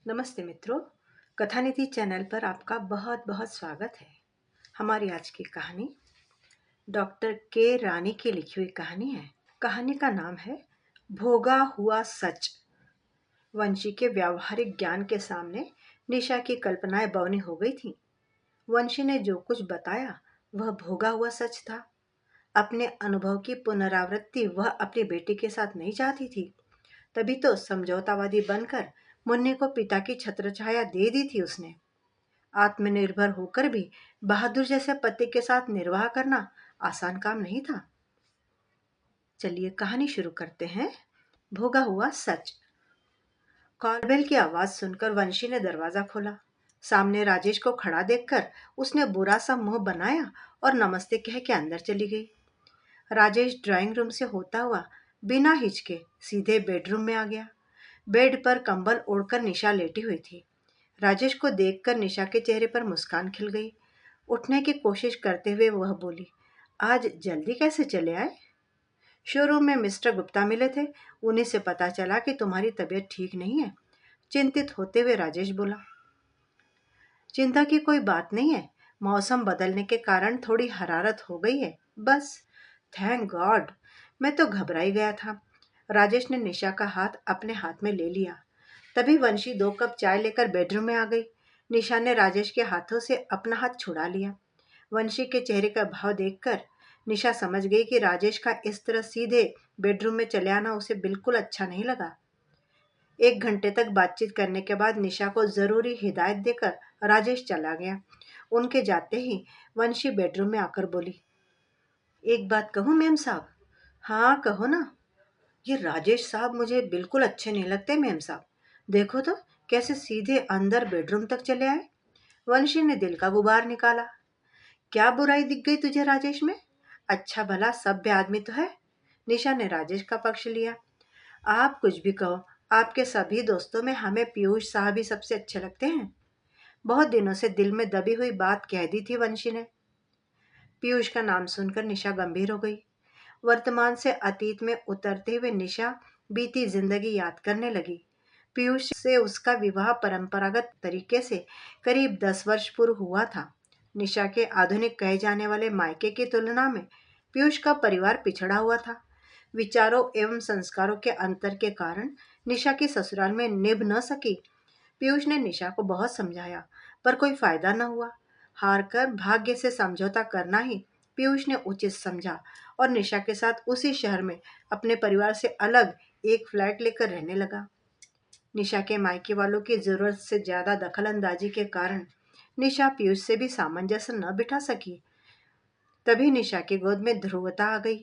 नमस्ते मित्रों। कथानिधि चैनल पर आपका बहुत बहुत स्वागत है। हमारी आज की कहानी डॉक्टर के रानी की लिखी हुई कहानी है। कहानी का नाम है भोगा हुआ सच। वंशी के व्यावहारिक ज्ञान के सामने निशा की कल्पनाएं बौनी हो गई थी। वंशी ने जो कुछ बताया वह भोगा हुआ सच था। अपने अनुभव की पुनरावृत्ति वह अपनी बेटी के साथ नहीं चाहती थी। तभी तो समझौतावादी बनकर मुन्ने को पिता की छत्रछाया दे दी थी उसने। आत्मनिर्भर होकर भी बहादुर जैसे पति के साथ निर्वाह करना आसान काम नहीं था। चलिए कहानी शुरू करते हैं। भोगा हुआ सच। कॉलबेल की आवाज सुनकर वंशी ने दरवाजा खोला। सामने राजेश को खड़ा देखकर उसने बुरा सा मुंह बनाया और नमस्ते कह के अंदर चली गई। राजेश ड्राइंग रूम से होता हुआ बिना हिचके सीधे बेडरूम में आ गया। बेड पर कंबल ओढ़कर निशा लेटी हुई थी। राजेश को देखकर निशा के चेहरे पर मुस्कान खिल गई। उठने की कोशिश करते हुए वह बोली, आज जल्दी कैसे चले आए? शोरूम में मिस्टर गुप्ता मिले थे, उन्हीं से पता चला कि तुम्हारी तबीयत ठीक नहीं है। चिंतित होते हुए राजेश बोला। चिंता की कोई बात नहीं है, मौसम बदलने के कारण थोड़ी हरारत हो गई है बस। थैंक गॉड, मैं तो घबरा ही गया था। राजेश ने निशा का हाथ अपने हाथ में ले लिया। तभी वंशी 2 कप चाय लेकर बेडरूम में आ गई। निशा ने राजेश के हाथों से अपना हाथ छुड़ा लिया। वंशी के चेहरे का भाव देखकर निशा समझ गई कि राजेश का इस तरह सीधे बेडरूम में चले आना उसे बिल्कुल अच्छा नहीं लगा। 1 घंटे तक बातचीत करने के बाद निशा को जरूरी हिदायत देकर राजेश चला गया। उनके जाते ही वंशी बेडरूम में आकर बोली, एक बात कहूँ मेम साहब? हाँ कहो ना। ये राजेश साहब मुझे बिल्कुल अच्छे नहीं लगते मेम साहब। देखो तो कैसे सीधे अंदर बेडरूम तक चले आए। वंशी ने दिल का गुबार निकाला। क्या बुराई दिख गई तुझे राजेश में? अच्छा भला सभ्य आदमी तो है। निशा ने राजेश का पक्ष लिया। आप कुछ भी कहो, आपके सभी दोस्तों में हमें पीयूष साहब ही सबसे अच्छे लगते हैं। बहुत दिनों से दिल में दबी हुई बात कह दी थी वंशी ने। पीयूष का नाम सुनकर निशा गंभीर हो गई। वर्तमान से अतीत में उतरते हुए निशा बीती जिंदगी याद करने लगी। पीयूष से उसका विवाह परंपरागत तरीके से करीब 10 वर्ष पूर्व हुआ था। निशा के आधुनिक कहे जाने वाले मायके की तुलना में पीयूष का परिवार पिछड़ा हुआ था। विचारों एवं संस्कारों के अंतर के कारण निशा की ससुराल में निभ न सकी। पीयूष ने निशा को बहुत समझाया पर कोई फायदा न हुआ। हार कर भाग्य से समझौता करना ही पीयूष ने उचित समझा और निशा के साथ उसी शहर में अपने परिवार से अलग एक फ्लैट लेकर रहने लगा। निशा के मायके वालों की जरूरत से ज्यादा दखलंदाजी के कारण निशा पीयूष से भी सामंजस्य न बिठा सकी। तभी निशा की गोद में ध्रुवता आ गई।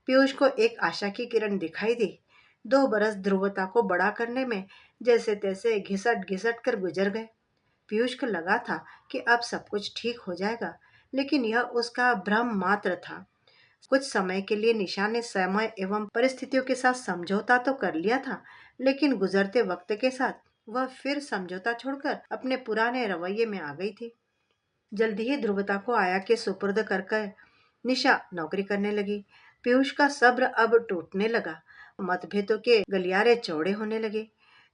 पीयूष को एक आशा की किरण दिखाई दी। 2 बरस ध्रुवता को बड़ा करने में जैसे तैसे घिसट घिसट कर गुजर गए। पीयूष को लगा था कि अब सब कुछ ठीक हो जाएगा, लेकिन यह उसका भ्रम मात्र था। कुछ समय के लिए निशा ने समय एवं परिस्थितियों के साथ समझौता तो कर लिया था, लेकिन गुजरते वक्त के साथ वह फिर समझौता छोड़कर अपने पुराने रवैये में आ गई थी। जल्दी ही ध्रुवता को आया के सुपुर्द कर निशा नौकरी करने लगी। पीयूष का सब्र अब टूटने लगा। मतभेदों के गलियारे चौड़े होने लगे।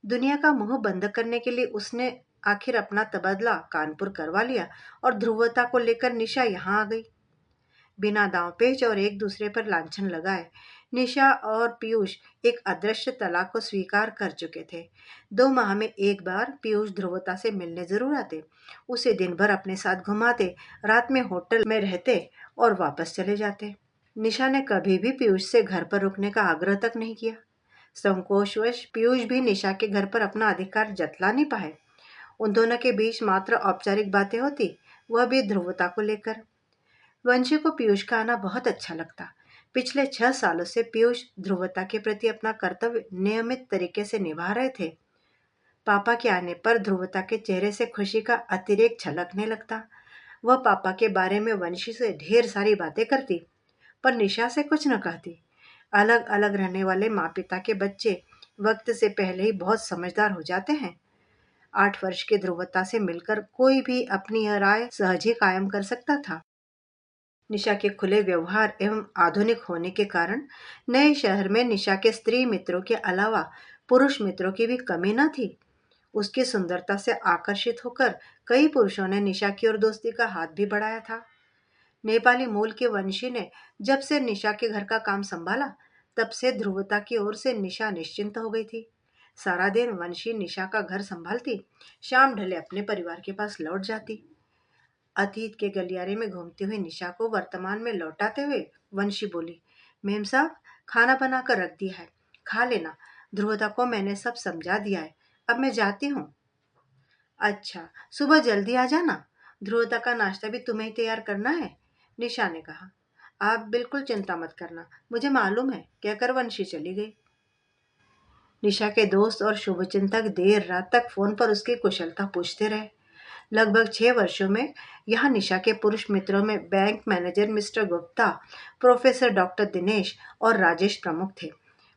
दुनिया का मुंह बंद करने के लिए उसने आखिर अपना तबादला कानपुर करवा लिया और ध्रुवता को लेकर निशा यहाँ आ गई। बिना दांव पेच और एक दूसरे पर लांछन लगाए निशा और पीयूष एक अदृश्य तलाक को स्वीकार कर चुके थे। 2 माह में एक बार पीयूष ध्रुवता से मिलने जरूर आते। उसे दिन भर अपने साथ घुमाते, रात में होटल में रहते और वापस चले जाते। निशा ने कभी भी पीयूष से घर पर रुकने का आग्रह तक नहीं किया। संकोचवश पीयूष भी निशा के घर पर अपना अधिकार जतला नहीं पाए। उन दोनों के बीच मात्र औपचारिक बातें होती, वह भी ध्रुवता को लेकर। वंशी को पीयूष का आना बहुत अच्छा लगता। पिछले 6 सालों से पीयूष ध्रुवता के प्रति अपना कर्तव्य नियमित तरीके से निभा रहे थे। पापा के आने पर ध्रुवता के चेहरे से खुशी का अतिरेक छलकने लगता। वह पापा के बारे में वंशी से ढेर सारी बातें करती, पर निशा से कुछ न कहती। अलग अलग रहने वाले माँ पिता के बच्चे वक्त से पहले ही बहुत समझदार हो जाते हैं। 8 वर्ष की ध्रुवता से मिलकर कोई भी अपनी यह राय सहज ही कायम कर सकता था। निशा के खुले व्यवहार एवं आधुनिक होने के कारण नए शहर में निशा के स्त्री मित्रों के अलावा पुरुष मित्रों की भी कमी न थी। उसकी सुंदरता से आकर्षित होकर कई पुरुषों ने निशा की ओर दोस्ती का हाथ भी बढ़ाया था। नेपाली मूल के वंशी ने जब से निशा के घर का काम संभाला, तब से ध्रुवता की ओर से निशा निश्चिंत हो गई थी। सारा दिन वंशी निशा का घर संभालती, शाम ढले अपने परिवार के पास लौट जाती। अतीत के गलियारे में घूमती हुई निशा को वर्तमान में लौटाते हुए वंशी बोली, मेम साहब, खाना बना कर रख दिया है, खा लेना। ध्रुवता को मैंने सब समझा दिया है, अब मैं जाती हूँ। अच्छा, सुबह जल्दी आ जाना, ध्रुवता का नाश्ता भी तुम्हें ही तैयार करना है, निशा ने कहा। आप बिल्कुल चिंता मत करना, मुझे मालूम है, कहकर वंशी चली गई। निशा के दोस्त और शुभचिंतक देर रात तक फोन पर उसकी कुशलता पूछते रहे। लगभग 6 वर्षों में यहाँ निशा के पुरुष मित्रों में bank manager mister Gupta, professor doctor Dinesh और राजेश प्रमुख थे।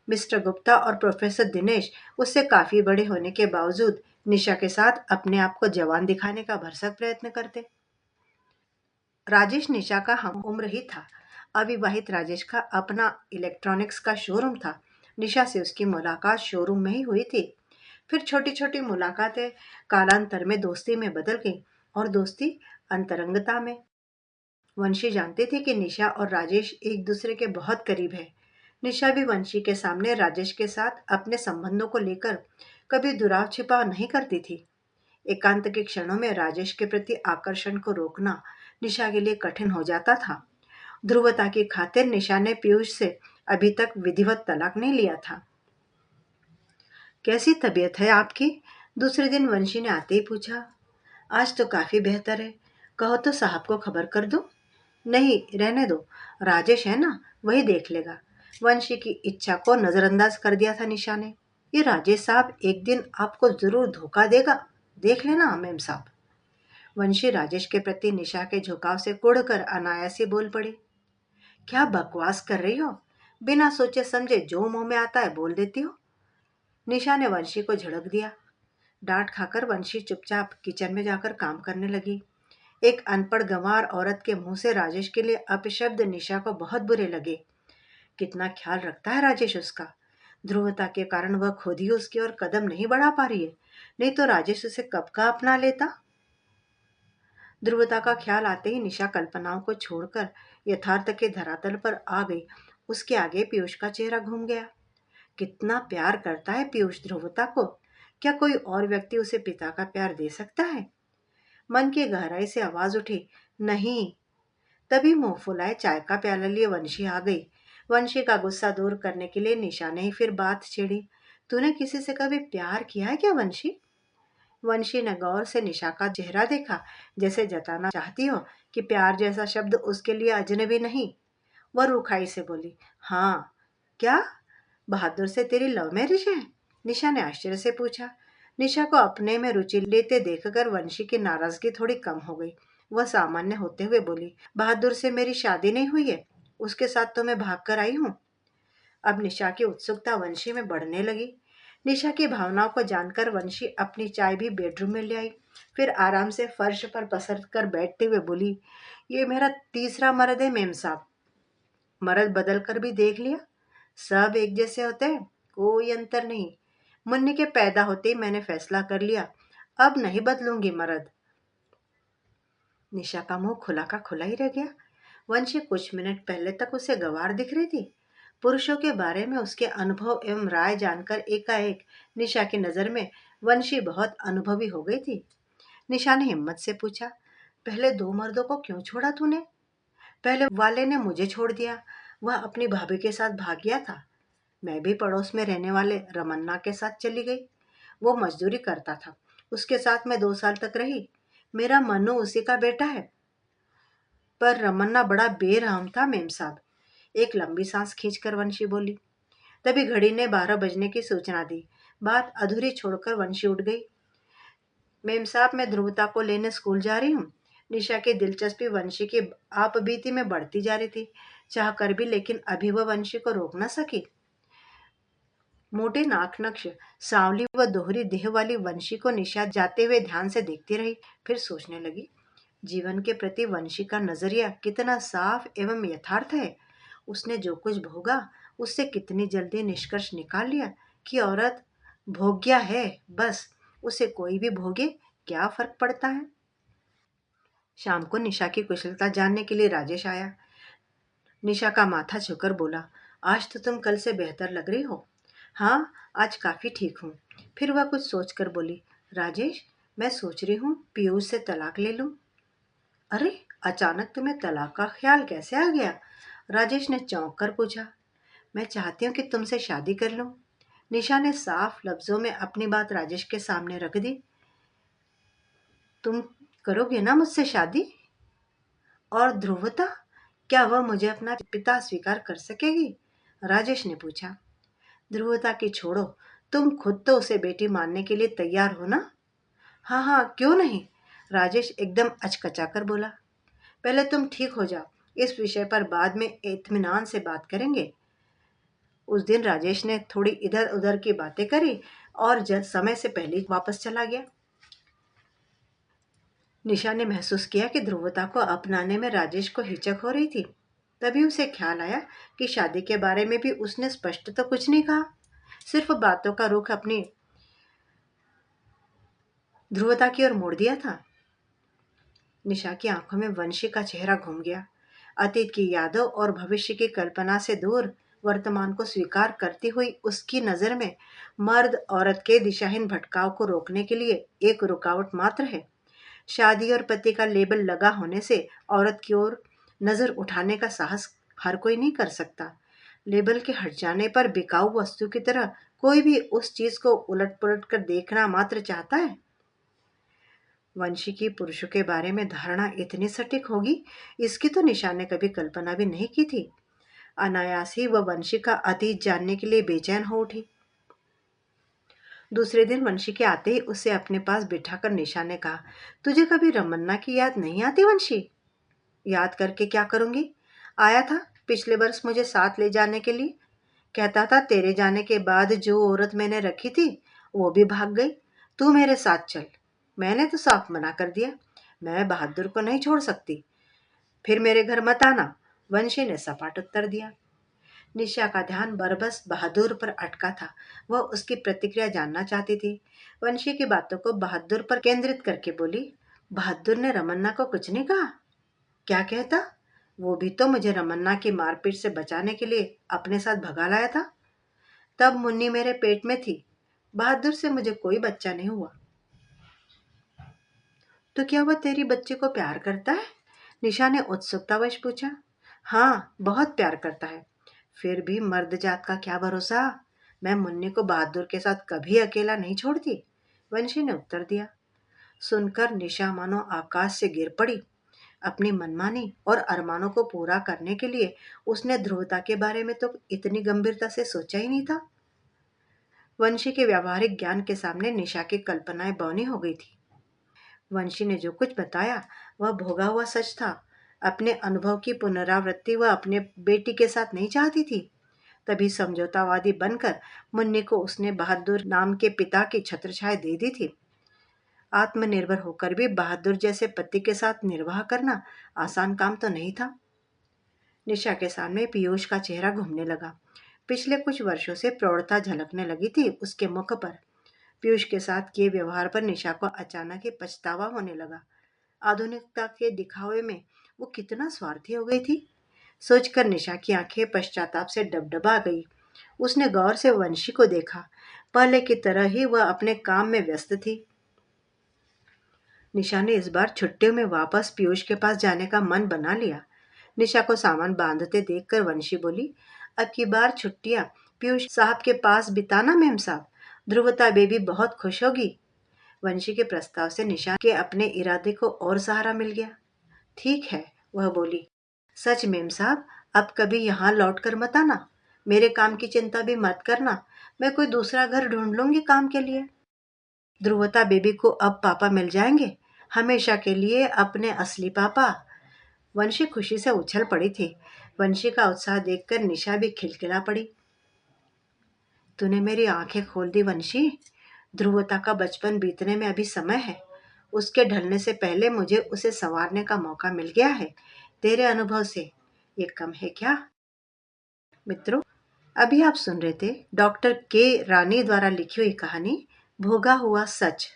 मिस्टर गुप्ता और प्रोफेसर दिनेश उससे काफी बड़े होने के बावजूद निशा के साथ अपने आप को जवान दिखाने का भरसक प्रयत्न करते। राजेश निशा का हम उम्र ही था। अविवाहित राजेश का अपना इलेक्ट्रॉनिक्स का शोरूम था। निशा से उसकी मुलाकात शोरूम में ही हुई थी। फिर छोटी छोटी मुलाकातें कालांतर में दोस्ती में बदल गई और दोस्ती अंतरंगता में। वंशी जानती थी कि निशा और राजेश एक दूसरे के बहुत करीब है। निशा भी वंशी के सामने राजेश के साथ अपने संबंधों को लेकर कभी दुराव छिपा नहीं करती थी। एकांत के क्षणों में राजेश के प्रति आकर्षण को रोकना निशा के लिए कठिन हो जाता था। ध्रुवता की खातिर निशा ने पीयूष से अभी तक विधिवत तलाक नहीं लिया था। कैसी तबीयत है आपकी? दूसरे दिन वंशी ने आते ही पूछा। आज तो काफी बेहतर है, कहो तो साहब को खबर कर दूं? नहीं, रहने दो, राजेश है ना, वही देख लेगा। वंशी की इच्छा को नजरअंदाज कर दिया था निशा ने। ये राजेश साहब एक दिन आपको जरूर धोखा देगा, देख लेना मेम साहब। वंशी राजेश के प्रति निशा के झुकाव से कुढ़कर अनायासी बोल पड़ी। क्या बकवास कर रही हो? बिना सोचे समझे जो मुंह में आता है बोल देती हो। निशा ने वंशी को झिड़क दिया। डांट खाकर वंशी चुपचाप किचन में जाकर काम करने लगी। एक अनपढ़ गंवार औरत के मुंह से राजेश के लिए अपशब्द निशा को बहुत बुरे लगे। कितना ख्याल रखता है राजेश उसका। ध्रुवता के कारण वह खुद ही उसकी ओर कदम नहीं बढ़ा पा रही है, नहीं तो राजेश उसे कब का अपना लेता। ध्रुवता का ख्याल आते ही निशा कल्पनाओं को छोड़कर यथार्थ के धरातल पर आ गई। उसके आगे पीयूष का चेहरा घूम गया। कितना प्यार करता है पीयूष ध्रुवता को। क्या कोई और व्यक्ति उसे पिता का प्यार दे सकता है? मन की गहराई से आवाज उठी, नहीं। तभी मुंह फुलाए चाय का प्याला लिए वंशी आ गई। वंशी का गुस्सा दूर करने के लिए निशा ने ही फिर बात छेड़ी। तूने किसी से कभी प्यार किया है क्या वंशी? वंशी ने गौर से निशा का चेहरा देखा, जैसे जताना चाहती हो कि प्यार जैसा शब्द उसके लिए अजनबी नहीं। वह रुखाई से बोली, हाँ। क्या? बहादुर से तेरी लव मैरिज है? निशा ने आश्चर्य से पूछा। निशा को अपने में रुचि लेते देखकर वंशी की नाराजगी थोड़ी कम हो गई। वह सामान्य होते हुए बोली, बहादुर से मेरी शादी नहीं हुई है, उसके साथ तो मैं भाग कर आई हूँ। अब निशा की उत्सुकता वंशी में बढ़ने लगी। निशा की भावनाओं को जानकर वंशी अपनी चाय भी बेडरूम में ले आई। फिर आराम से फर्श पर पसर कर बैठते हुए बोली, ये मेरा तीसरा मर्द है मेम साहब। मर्द बदल कर भी देख लिया, सब एक जैसे होते हैं, कोई अंतर नहीं। मुन्नी के पैदा होते ही मैंने फैसला कर लिया, अब नहीं बदलूंगी मर्द। निशा का मुंह खुला का खुला ही रह गया। वंशी कुछ मिनट पहले तक उसे गंवार दिख रही थी। पुरुषों के बारे में उसके अनुभव एवं राय जानकर एकाएक निशा की नजर में वंशी बहुत अनुभवी हो गई थी। निशा ने हिम्मत से पूछा, पहले 2 मर्दों को क्यों छोड़ा तूने? पहले वाले ने मुझे छोड़ दिया, वह अपनी भाभी के साथ भाग गया था। मैं भी पड़ोस में रहने वाले रमन्ना के साथ चली गई। वो मजदूरी करता था, उसके साथ मैं 2 साल तक रही। मेरा मनु उसी का बेटा है। पर रमन्ना बड़ा बेरहम था मेम साहब। एक लंबी सांस खींचकर वंशी बोली। तभी घड़ी ने 12 बजने की सूचना दी। बात अधूरी छोड़कर वंशी उठ गई। मेम साहब, मैं ध्रुवता को लेने स्कूल जा रही हूँ। निशा की दिलचस्पी वंशी की आप बीती में बढ़ती जा रही थी। चाह कर भी लेकिन अभी वह वंशी को रोक न सकी। मोटे नाक नक्श सांवली व दोहरी देह वाली वंशी को निशा जाते हुए ध्यान से देखती रही। फिर सोचने लगी, जीवन के प्रति वंशी का नजरिया कितना साफ एवं यथार्थ है। उसने जो कुछ भोगा उससे कितनी जल्दी निष्कर्ष निकाल लिया कि औरत भोग्या है, बस उसे कोई भी भोगे, क्या फर्क पड़ता है। शाम को निशा की कुशलता जानने के लिए राजेश आया। निशा का माथा झुककर बोला, आज तो तुम कल से बेहतर लग रही हो। हाँ, आज काफी ठीक हूँ। फिर वह कुछ सोचकर बोली, राजेश, मैं सोच रही हूँ पीयूष से तलाक ले लूं। अरे, अचानक तुम्हें तलाक का ख्याल कैसे आ गया? राजेश ने चौंक कर पूछा। मैं चाहती हूँ कि तुमसे शादी कर लूं। निशा ने साफ लफ्जों में अपनी बात राजेश के सामने रख दी। तुम करोगे ना मुझसे शादी? और ध्रुवता, क्या वह मुझे अपना पिता स्वीकार कर सकेगी? राजेश ने पूछा। ध्रुवता की छोड़ो, तुम खुद तो उसे बेटी मानने के लिए तैयार हो ना? हाँ हाँ, क्यों नहीं? राजेश एकदम अचकचा कर बोला। पहले तुम ठीक हो जाओ, इस विषय पर बाद में इत्मीनान से बात करेंगे। उस दिन राजेश ने थोड़ी इधर उधर की बातें करी और समय से पहले ही वापस चला गया। निशा ने महसूस किया कि ध्रुवता को अपनाने में राजेश को हिचक हो रही थी। तभी उसे ख्याल आया कि शादी के बारे में भी उसने स्पष्ट तो कुछ नहीं कहा, सिर्फ बातों का रुख अपनी ध्रुवता की ओर मोड़ दिया था। निशा की आंखों में वंशी का चेहरा घूम गया। अतीत की यादों और भविष्य की कल्पना से दूर वर्तमान को स्वीकार करती हुई उसकी नजर में मर्द औरत के दिशाहीन भटकाव को रोकने के लिए एक रुकावट मात्र है। शादी और पति का लेबल लगा होने से औरत की ओर नजर उठाने का साहस हर कोई नहीं कर सकता। लेबल के हट जाने पर बिकाऊ वस्तु की तरह कोई भी उस चीज को उलट पुलट कर देखना मात्र चाहता है। वंशी की पुरुषों के बारे में धारणा इतनी सटीक होगी, इसकी तो निशा ने कभी कल्पना भी नहीं की थी। अनायास ही वह वंशी का अतीत जानने के लिए बेचैन हो उठी। दूसरे दिन वंशी के आते ही उसे अपने पास बिठाकर निशा ने कहा, तुझे कभी रमन्ना की याद नहीं आती वंशी? याद करके क्या करूंगी? आया था पिछले वर्ष मुझे साथ ले जाने के लिए। कहता था तेरे जाने के बाद जो औरत मैंने रखी थी वो भी भाग गई, तू मेरे साथ चल। मैंने तो साफ मना कर दिया, मैं बहादुर को नहीं छोड़ सकती। फिर मेरे घर मत आना, वंशी ने सपाट उत्तर दिया। निशा का ध्यान बरबस बहादुर पर अटका था। वह उसकी प्रतिक्रिया जानना चाहती थी। वंशी की बातों को बहादुर पर केंद्रित करके बोली, बहादुर ने रमन्ना को कुछ नहीं कहा? क्या कहता? वो भी तो मुझे रमन्ना की मारपीट से बचाने के लिए अपने साथ भगा लाया था। तब मुन्नी मेरे पेट में थी। बहादुर से मुझे कोई बच्चा नहीं हुआ। तो क्या वह तेरी बच्चे को प्यार करता है? निशा ने उत्सुकतावश पूछा। हाँ, बहुत प्यार करता है। फिर भी मर्द जात का क्या भरोसा। मैं मुन्नी को बहादुर के साथ कभी अकेला नहीं छोड़ती, वंशी ने उत्तर दिया। सुनकर निशा मानो आकाश से गिर पड़ी। अपनी मनमानी और अरमानों को पूरा करने के लिए उसने ध्रुवता के बारे में तो इतनी गंभीरता से सोचा ही नहीं था। वंशी के व्यावहारिक ज्ञान के सामने निशा की कल्पनाएं बौनी हो गई थी। वंशी ने जो कुछ बताया वह भोगा हुआ सच था। अपने अनुभव की पुनरावृत्ति वह अपने बेटी के साथ नहीं चाहती थी। तभी समझौतावादी बनकर मुन्नी को उसने बहादुर नाम के पिता की छत्रछाया दे दी थी। आत्मनिर्भर होकर भी बहादुर जैसे पति के साथ निर्वाह करना आसान काम तो नहीं था। निशा के सामने पीयूष का चेहरा घूमने लगा। पिछले कुछ वर्षों से प्रौढ़ता झलकने लगी थी उसके मुख पर। पीयूष के साथ किए व्यवहार पर निशा को अचानक ही पछतावा होने लगा। आधुनिकता के दिखावे में वो कितना स्वार्थी हो गई थी। सोचकर निशा की आंखें पश्चाताप से डबडबा गई। उसने गौर से वंशी को देखा। पहले की तरह ही वह अपने काम में व्यस्त थी। निशा ने इस बार छुट्टियों में वापस पीयूष के पास जाने का मन बना लिया। निशा को सामान बांधते देखकर वंशी बोली, अब की बार छुट्टियां पीयूष साहब के पास बिताना मेम साहब। ध्रुवता बेबी बहुत खुश होगी। वंशी के प्रस्ताव से निशा के अपने इरादे को और सहारा मिल गया। ठीक है, वह बोली। सच मेम साहब, अब कभी यहाँ लौट कर मत आना। मेरे काम की चिंता भी मत करना, मैं कोई दूसरा घर ढूंढ लूंगी काम के लिए। ध्रुवता बेबी को अब पापा मिल जाएंगे, हमेशा के लिए अपने असली पापा। वंशी खुशी से उछल पड़ी थी। वंशी का उत्साह देखकर निशा भी खिलखिला पड़ी। तूने मेरी आंखें खोल दी वंशी। ध्रुवता का बचपन बीतने में अभी समय है। उसके ढलने से पहले मुझे उसे संवारने का मौका मिल गया है। तेरे अनुभव से ये कम है क्या? मित्रों, अभी आप सुन रहे थे डॉक्टर के रानी द्वारा लिखी हुई कहानी भोगा हुआ सच।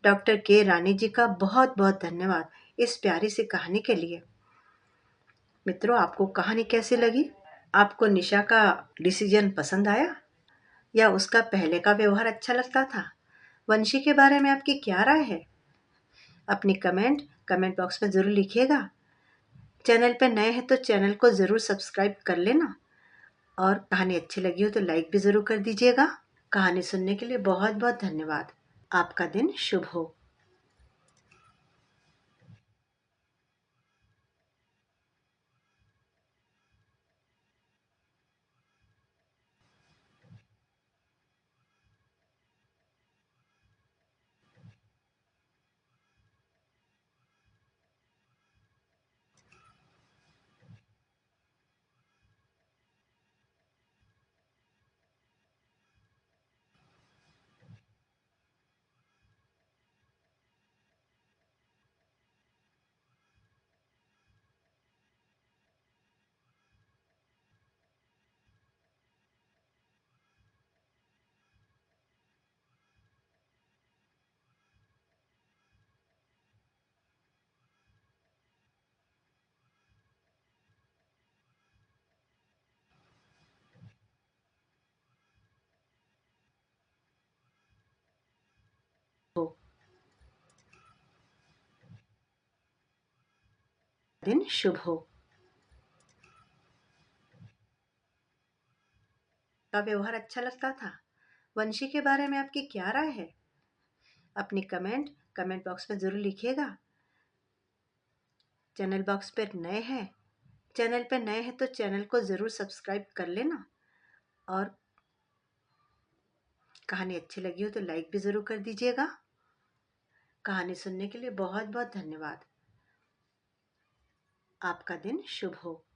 डॉक्टर के रानी जी का बहुत बहुत धन्यवाद इस प्यारी सी कहानी के लिए। मित्रों, आपको कहानी कैसी लगी? आपको निशा का डिसीजन पसंद आया या उसका पहले का व्यवहार अच्छा लगता था? वंशी के बारे में आपकी क्या राय है? अपनी कमेंट बॉक्स में ज़रूर लिखिएगा। चैनल पर नए हैं तो चैनल को ज़रूर सब्सक्राइब कर लेना और कहानी अच्छी लगी हो तो लाइक भी ज़रूर कर दीजिएगा। कहानी सुनने के लिए बहुत बहुत धन्यवाद। आपका दिन शुभ हो। हो दिन शुभ हो। का व्यवहार अच्छा लगता था? वंशी के बारे में आपकी क्या राय है? अपनी कमेंट बॉक्स में ज़रूर लिखिएगा। चैनल पर नए हैं तो चैनल को ज़रूर सब्सक्राइब कर लेना और कहानी अच्छी लगी हो तो लाइक भी ज़रूर कर दीजिएगा। कहानी सुनने के लिए बहुत बहुत धन्यवाद। आपका दिन शुभ हो।